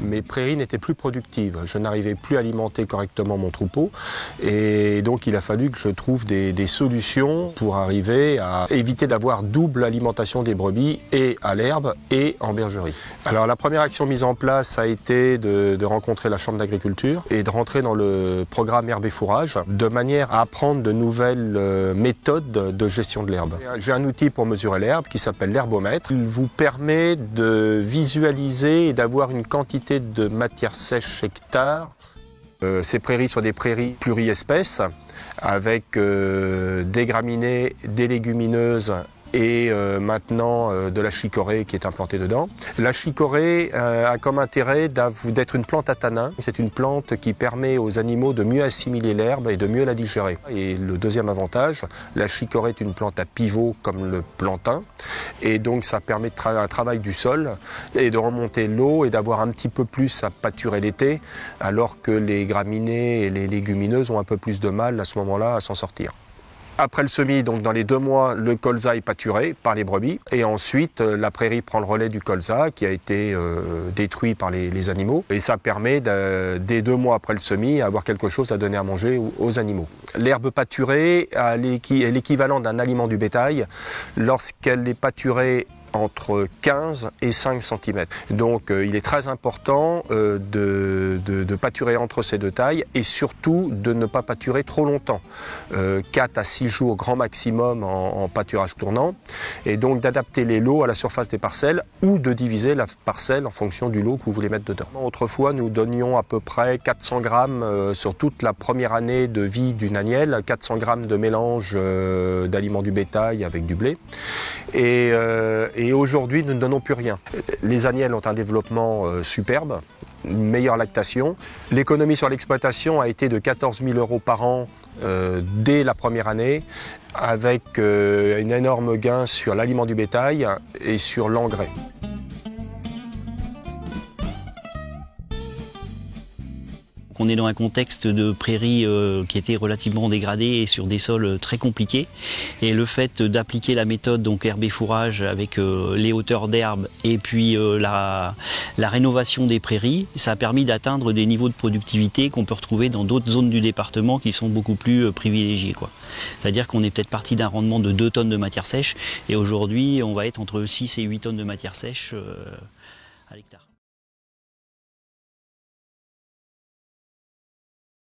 mes prairies n'étaient plus productives. Je n'arrivais plus à alimenter correctement mon troupeau et donc il a fallu que je trouve des solutions pour arriver à éviter d'avoir double alimentation des brebis et à l'herbe et en bergerie. Alors la première action mise en place a été de rencontrer la Chambre d'agriculture et de rentrer dans le programme herbe et fourrage de manière à apprendre de nouvelles méthodes de gestion de l'herbe. J'ai un outil pour mesurer l'herbe qui s'appelle l'herbomètre. Il vous permet de visualiser et d'avoir une quantité de matière sèche hectare. Ces prairies sont des prairies pluriespèces avec des graminées, des légumineuses et maintenant de la chicorée qui est implantée dedans. La chicorée a comme intérêt d'être une plante à tanin. C'est une plante qui permet aux animaux de mieux assimiler l'herbe et de mieux la digérer. Et le deuxième avantage, la chicorée est une plante à pivot comme le plantain. Et donc ça permet un travail du sol et de remonter l'eau et d'avoir un petit peu plus à pâturer l'été, alors que les graminées et les légumineuses ont un peu plus de mal à ce moment-là à s'en sortir. Après le semis, donc dans les 2 mois, le colza est pâturé par les brebis et ensuite la prairie prend le relais du colza qui a été détruit par les animaux et ça permet dès 2 mois après le semis avoir quelque chose à donner à manger aux animaux. L'herbe pâturée est l'équivalent d'un aliment du bétail lorsqu'elle est pâturée entre 15 et 5 cm. Donc il est très important de pâturer entre ces 2 tailles et surtout de ne pas pâturer trop longtemps. 4 à 6 jours grand maximum en pâturage tournant et donc d'adapter les lots à la surface des parcelles ou de diviser la parcelle en fonction du lot que vous voulez mettre dedans. Autrefois nous donnions à peu près 400 grammes sur toute la première année de vie d'une agnelle, 400 grammes de mélange d'aliments du bétail avec du blé et aujourd'hui, nous ne donnons plus rien. Les agnelles ont un développement superbe, une meilleure lactation. L'économie sur l'exploitation a été de 14 000 € par an dès la première année, avec un énorme gain sur l'aliment du bétail et sur l'engrais. On est dans un contexte de prairies qui était relativement dégradées et sur des sols très compliqués. Et le fait d'appliquer la méthode donc herbe et fourrage avec les hauteurs d'herbe et puis la rénovation des prairies, ça a permis d'atteindre des niveaux de productivité qu'on peut retrouver dans d'autres zones du département qui sont beaucoup plus privilégiées, quoi. C'est-à-dire qu'on est peut-être parti d'un rendement de 2 tonnes de matière sèche et aujourd'hui on va être entre 6 et 8 tonnes de matière sèche à l'hectare.